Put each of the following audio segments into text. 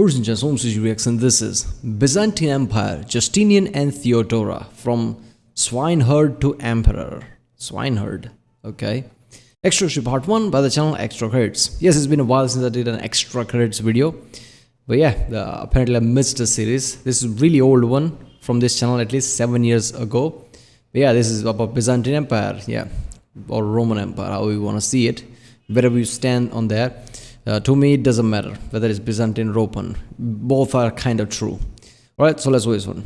Original Home Reaction. This is Byzantine Empire, Justinian and Theodora, from Swineherd to Emperor. Swineherd, okay. Extra History Part 1 by the channel Extra Credits. Yes, it's been a while since I did an Extra Credits video. But yeah, apparently I missed a series. This is a really old one from this channel, at least 7 years ago. But yeah, this is about Byzantine Empire, yeah, or Roman Empire, how you want to see it. Wherever you stand on there. To me, it doesn't matter whether it's Byzantine or Roman. Both are kind of true. Alright, so let's go this one.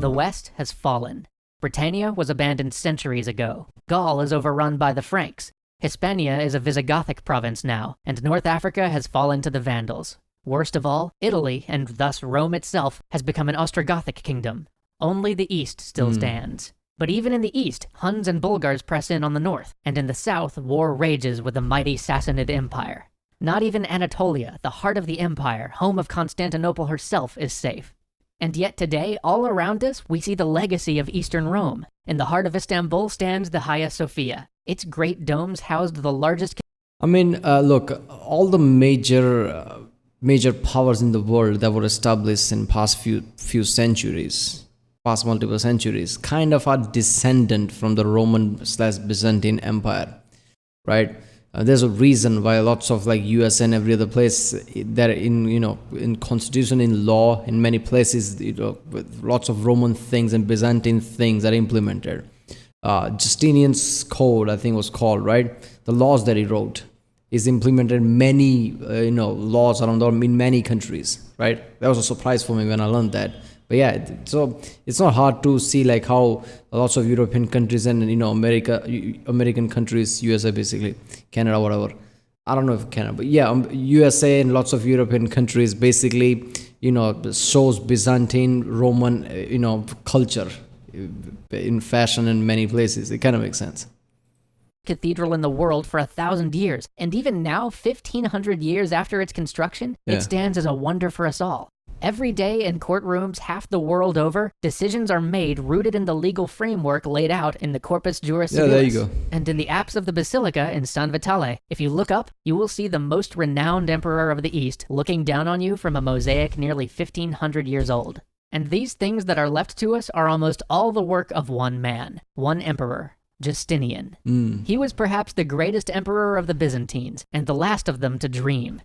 The West has fallen. Britannia was abandoned centuries ago. Gaul is overrun by the Franks. Hispania is a Visigothic province now, and North Africa has fallen to the Vandals. Worst of all, Italy, and thus Rome itself, has become an Ostrogothic kingdom. Only the East still stands. But even in the east, Huns and Bulgars press in on the north, and in the south, war rages with the mighty Sassanid Empire. Not even Anatolia, the heart of the empire, home of Constantinople herself, is safe. And yet today, all around us, we see the legacy of Eastern Rome. In the heart of Istanbul stands the Hagia Sophia. Its great domes housed the largest... Look, all the major powers in the world that were established in past few centuries, past multiple centuries, kind of are descendant from the Roman/Byzantine Empire, right? There's a reason why lots of like US and every other place that in constitution, in law, in many places, with lots of Roman things and Byzantine things are implemented. Justinian's code, I think was called, right? The laws that he wrote is implemented many laws around the world in many countries, right? That was a surprise for me when I learned that. But yeah, so it's not hard to see like how lots of European countries and American countries, USA basically, Canada, whatever. I don't know if Canada, but yeah, USA and lots of European countries basically, shows Byzantine, Roman, culture in fashion in many places. It kind of makes sense. Cathedral in the world for 1,000 years, and even now, 1,500 years after its construction, it stands as a wonder for us all. Every day in courtrooms half the world over, decisions are made rooted in the legal framework laid out in the Corpus Juris Civilis. Yeah, there you go. And in the apse of the Basilica in San Vitale, if you look up, you will see the most renowned emperor of the East looking down on you from a mosaic nearly 1,500 years old. And these things that are left to us are almost all the work of one man, one emperor. Justinian. He was perhaps the greatest emperor of the Byzantines, and the last of them to dream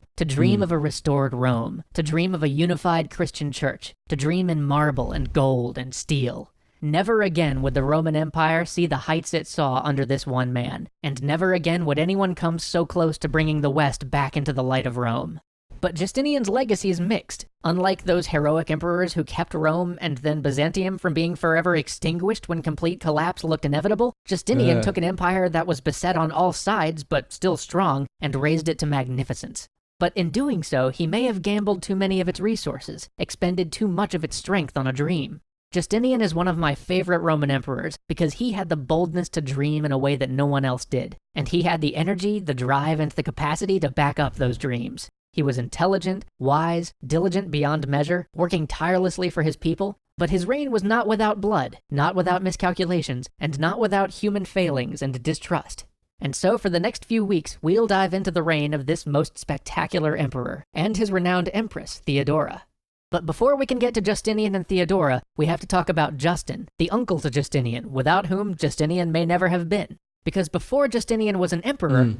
of a restored Rome, to dream of a unified Christian church, to dream in marble and gold and steel. Never again would the Roman Empire see the heights it saw under this one man, and never again would anyone come so close to bringing the West back into the light of Rome. But Justinian's legacy is mixed. Unlike those heroic emperors who kept Rome and then Byzantium from being forever extinguished when complete collapse looked inevitable, Justinian took an empire that was beset on all sides but still strong and raised it to magnificence. But in doing so, he may have gambled too many of its resources, expended too much of its strength on a dream. Justinian is one of my favorite Roman emperors because he had the boldness to dream in a way that no one else did, and he had the energy, the drive, and the capacity to back up those dreams. He was intelligent, wise, diligent beyond measure, working tirelessly for his people, but his reign was not without blood, not without miscalculations, and not without human failings and distrust. And so for the next few weeks, we'll dive into the reign of this most spectacular emperor, and his renowned empress, Theodora. But before we can get to Justinian and Theodora, we have to talk about Justin, the uncle to Justinian, without whom Justinian may never have been. Because before Justinian was an emperor...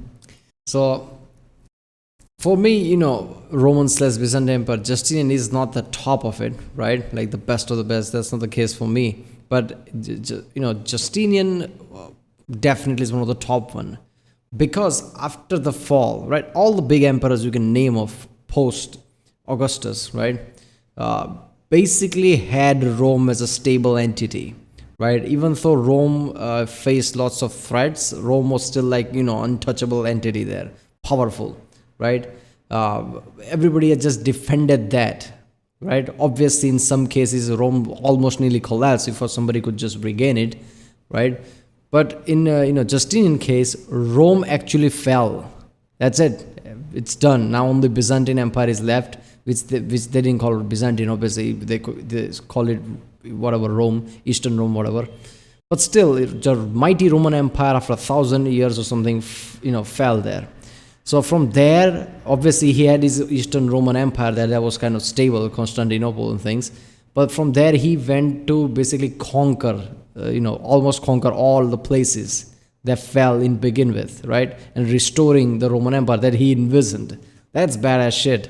For me, Roman/Byzantine Empire, Justinian is not the top of it, right? Like the best of the best. That's not the case for me. But, Justinian definitely is one of the top one. Because after the fall, right, all the big emperors you can name of post-Augustus, right, basically had Rome as a stable entity, right? Even though Rome faced lots of threats, Rome was still like, untouchable entity there, powerful. Right? Everybody had just defended that, right? Obviously, in some cases, Rome almost nearly collapsed before somebody could just regain it, right? But in Justinian case, Rome actually fell. That's it. It's done. Now only Byzantine Empire is left, which they didn't call it Byzantine. Obviously, they call it whatever, Rome, Eastern Rome, whatever. But still, the mighty Roman Empire after 1,000 years or something, fell there. So from there, obviously he had his Eastern Roman Empire that was kind of stable, Constantinople and things. But from there he went to basically conquer, almost conquer all the places that fell in begin with, right? And restoring the Roman Empire that he envisioned. That's badass shit.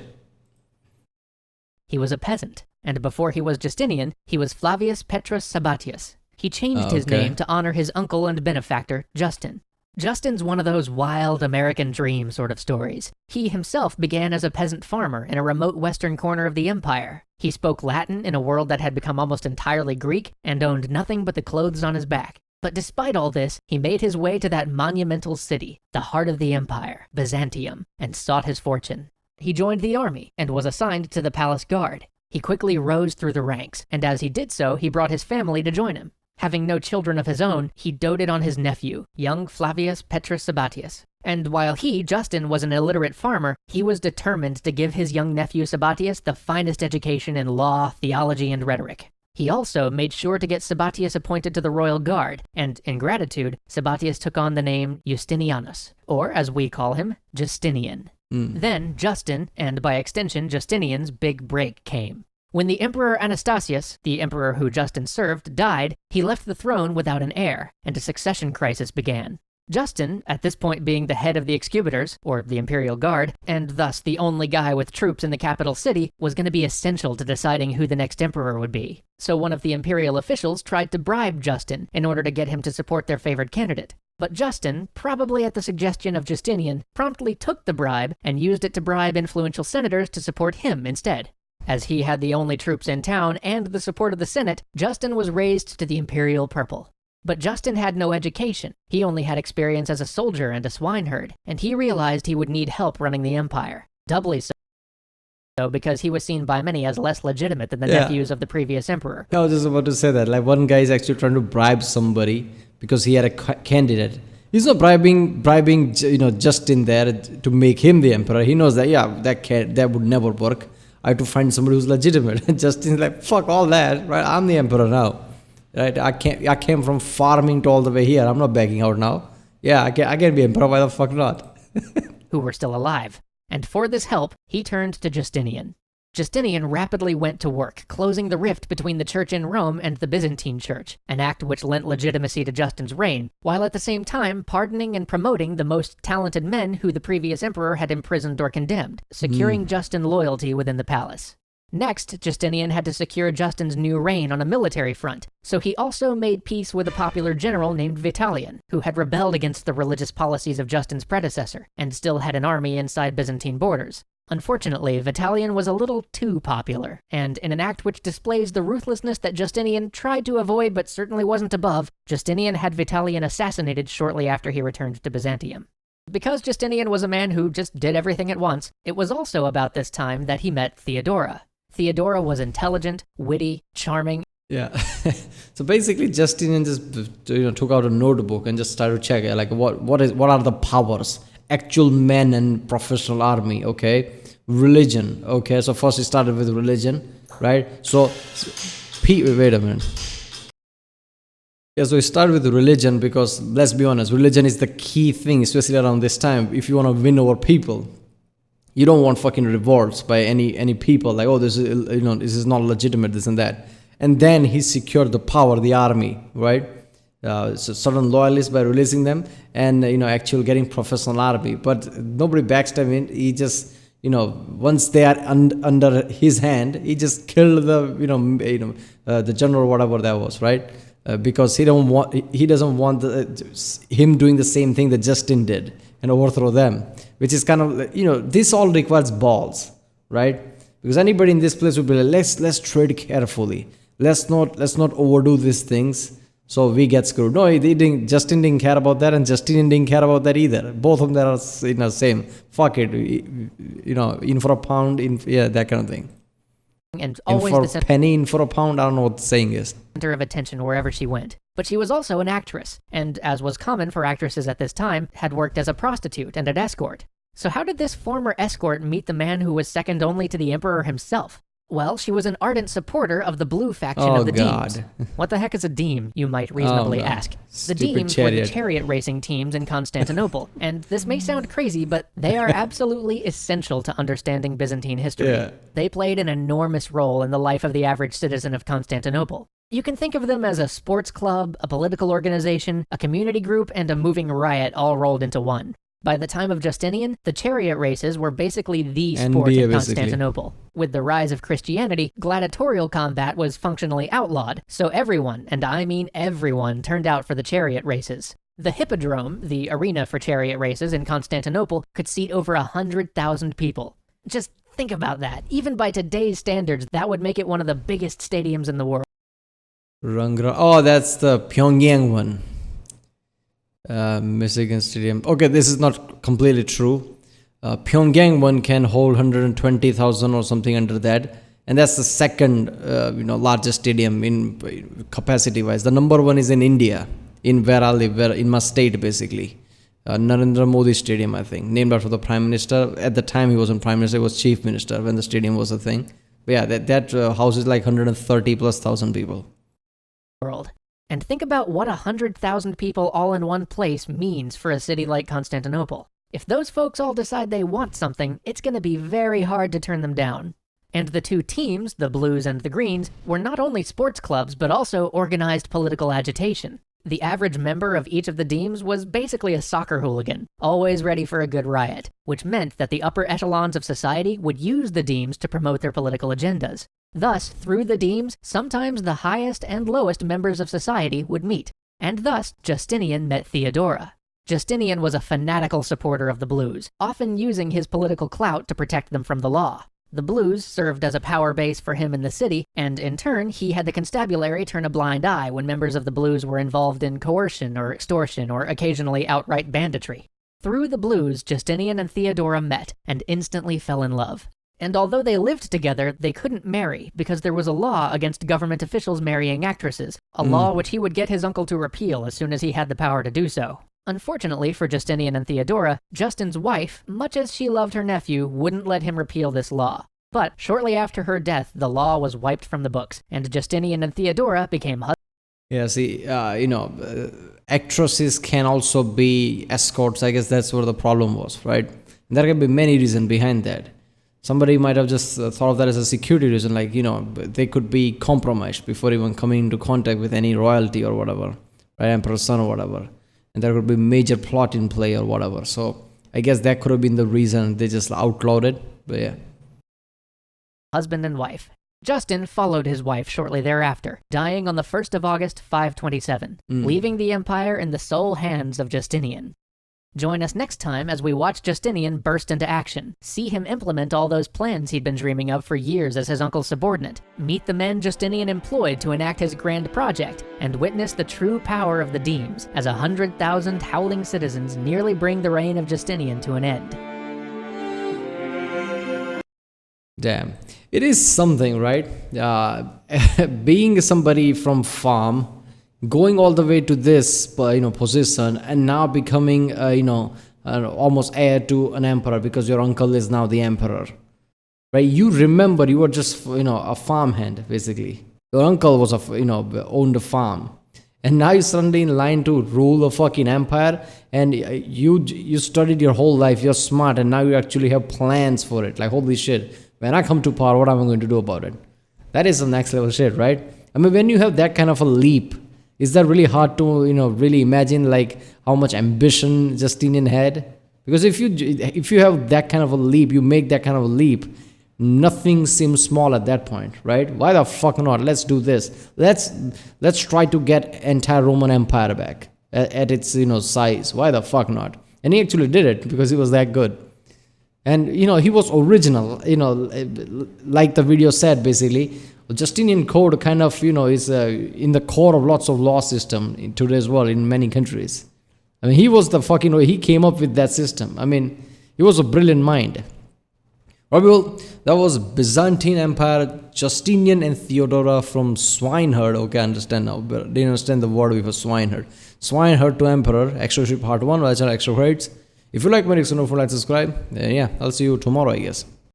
He was a peasant, and before he was Justinian, he was Flavius Petrus Sabatius. He changed his name to honor his uncle and benefactor, Justin. Justin's one of those wild American dream sort of stories. He himself began as a peasant farmer in a remote western corner of the empire. He spoke Latin in a world that had become almost entirely Greek and owned nothing but the clothes on his back. But despite all this, he made his way to that monumental city, the heart of the empire, Byzantium, and sought his fortune. He joined the army and was assigned to the palace guard. He quickly rose through the ranks, and as he did so, he brought his family to join him. Having no children of his own, he doted on his nephew, young Flavius Petrus Sabatius. And while he, Justin, was an illiterate farmer, he was determined to give his young nephew Sabatius the finest education in law, theology, and rhetoric. He also made sure to get Sabatius appointed to the royal guard, and in gratitude, Sabatius took on the name Justinianus, or as we call him, Justinian. Then Justin, and by extension Justinian's big break came. When the Emperor Anastasius, the emperor who Justin served, died, he left the throne without an heir, and a succession crisis began. Justin, at this point being the head of the Excubitors, or the Imperial Guard, and thus the only guy with troops in the capital city, was going to be essential to deciding who the next emperor would be. So one of the imperial officials tried to bribe Justin in order to get him to support their favored candidate. But Justin, probably at the suggestion of Justinian, promptly took the bribe and used it to bribe influential senators to support him instead. As he had the only troops in town and the support of the Senate, Justin was raised to the imperial purple. But Justin had no education. He only had experience as a soldier and a swineherd, and he realized he would need help running the empire. Doubly so because he was seen by many as less legitimate than the nephews of the previous emperor. I was just about to say that. Like, one guy is actually trying to bribe somebody because he had a candidate. He's not bribing, Justin there to make him the emperor. He knows that, that would never work. I have to find somebody who's legitimate. Justin's like, fuck all that, right? I'm the emperor now, right? I came from farming to all the way here. I'm not backing out now. Yeah, I can be emperor. Why the fuck not? Who were still alive. And for this help, he turned to Justinian. Justinian rapidly went to work, closing the rift between the church in Rome and the Byzantine church, an act which lent legitimacy to Justin's reign, while at the same time pardoning and promoting the most talented men who the previous emperor had imprisoned or condemned, securing Justin loyalty within the palace. Next, Justinian had to secure Justin's new reign on a military front, so he also made peace with a popular general named Vitalian, who had rebelled against the religious policies of Justin's predecessor, and still had an army inside Byzantine borders. Unfortunately, Vitalian was a little too popular, and in an act which displays the ruthlessness that Justinian tried to avoid but certainly wasn't above, Justinian had Vitalian assassinated shortly after he returned to Byzantium. Because Justinian was a man who just did everything at once, it was also about this time that he met Theodora. Theodora was intelligent, witty, charming. Yeah. So basically, Justinian just took out a notebook and just started to check like what are the powers, actual men and professional army. Okay, religion. Okay, so first he started with religion, right? So wait a minute. Yeah, so he started with religion because let's be honest, religion is the key thing, especially around this time. If you want to win over people, you don't want fucking revolts by any people like, oh, this is not legitimate, this and that. And then he secured the power, the army, right? So certain loyalists by releasing them, and actual getting professional army. But nobody backstabbed him. He just once they are under his hand, he just killed the general, whatever that was, right? Because he doesn't want him doing the same thing that Justin did and overthrow them, which is kind of this all requires balls, right? Because anybody in this place would be like, let's tread carefully, let's not overdo these things, so we get screwed. No, Justin didn't care about that, and Justinian didn't care about that either. Both of them are same. Fuck it, in for a pound, that kind of thing. And always in for a penny, in for a pound. I don't know what the saying is. Center of attention wherever she went. But she was also an actress, and as was common for actresses at this time, had worked as a prostitute and an escort. So how did this former escort meet the man who was second only to the emperor himself? Well, she was an ardent supporter of the blue faction Oh, of the God. Demes. What the heck is a Deme, you might reasonably God. ask? The Stupid Demes were the chariot. chariot racing teams in Constantinople, and this may sound crazy, but they are absolutely essential to understanding Byzantine history. Yeah. They played an enormous role in the life of the average citizen of Constantinople. You can think of them as a sports club, a political organization, a community group, and a moving riot all rolled into one. By the time of Justinian, the chariot races were basically the sport NBA, in basically. Constantinople. With the rise of Christianity, gladiatorial combat was functionally outlawed, so everyone, and I mean everyone, turned out for the chariot races. The Hippodrome, the arena for chariot races in Constantinople, could seat over 100,000 people. Just think about that. Even by today's standards, that would make it one of the biggest stadiums in the world. Rangra. Oh, that's the Pyongyang one. Michigan Stadium. Okay, this is not completely true. Pyongyang one can hold 120,000 or something under that, and that's the second, largest stadium in capacity-wise. The number one is in India, in where I live, in my state, basically. Narendra Modi Stadium, I think, named after the Prime Minister. At the time, he wasn't Prime Minister; he was Chief Minister when the stadium was a thing. But yeah, that house is like 130 plus thousand people. And think about what 100,000 people all in one place means for a city like Constantinople. If those folks all decide they want something, it's going to be very hard to turn them down. And the two teams, the Blues and the Greens, were not only sports clubs, but also organized political agitation. The average member of each of the Demes was basically a soccer hooligan, always ready for a good riot, which meant that the upper echelons of society would use the Demes to promote their political agendas. Thus, through the Demes, sometimes the highest and lowest members of society would meet, and thus Justinian met Theodora. Justinian was a fanatical supporter of the Blues, often using his political clout to protect them from the law. The Blues served as a power base for him in the city, and in turn, he had the constabulary turn a blind eye when members of the Blues were involved in coercion or extortion or occasionally outright banditry. Through the Blues, Justinian and Theodora met and instantly fell in love. And although they lived together, they couldn't marry because there was a law against government officials marrying actresses, a law which he would get his uncle to repeal as soon as he had the power to do so. Unfortunately for Justinian and Theodora, Justin's wife, much as she loved her nephew, wouldn't let him repeal this law. But shortly after her death, the law was wiped from the books, and Justinian and Theodora became husbands. Yeah, see, actresses can also be escorts. I guess that's where the problem was, right? And there can be many reasons behind that. Somebody might have just thought of that as a security reason, like, they could be compromised before even coming into contact with any royalty or whatever, right? Emperor's son or whatever. And there could be major plot in play or whatever. So I guess that could have been the reason they just outlawed it. But yeah. Husband and wife. Justin followed his wife shortly thereafter, dying on the 1st of August, 527, leaving the empire in the sole hands of Justinian. Join us next time as we watch Justinian burst into action, see him implement all those plans he'd been dreaming of for years as his uncle's subordinate, meet the men Justinian employed to enact his grand project, and witness the true power of the Demes as 100,000 howling citizens nearly bring the reign of Justinian to an end. Damn. It is something, right? Being somebody from farm, going all the way to this, position, and now becoming, almost heir to an emperor because your uncle is now the emperor, right? You remember you were just, a farmhand, basically. Your uncle was owned a farm, and now you're suddenly in line to rule a fucking empire, and you studied your whole life, you're smart, and now you actually have plans for it. Like, holy shit, when I come to power, what am I going to do about it? That is some next level shit, right? I mean, when you have that kind of a leap, is that really hard to, really imagine, like, how much ambition Justinian had? Because if you have that kind of a leap, you make that kind of a leap, nothing seems small at that point, right? Why the fuck not? Let's do this. Let's try to get entire Roman Empire back at its, size. Why the fuck not? And he actually did it because he was that good. And, he was original, like the video said, basically. Justinian code kind of, is in the core of lots of law system in today's world in many countries. I mean, he was the fucking, he came up with that system. I mean, he was a brilliant mind. Well, that was Byzantine Empire, Justinian and Theodora from Swineherd. Okay, I understand now, but didn't understand the word before Swineherd. Swineherd to Emperor, Extra Ship Part 1, Extra Credits. If you like my videos, don't forget to subscribe. Yeah, I'll see you tomorrow, I guess.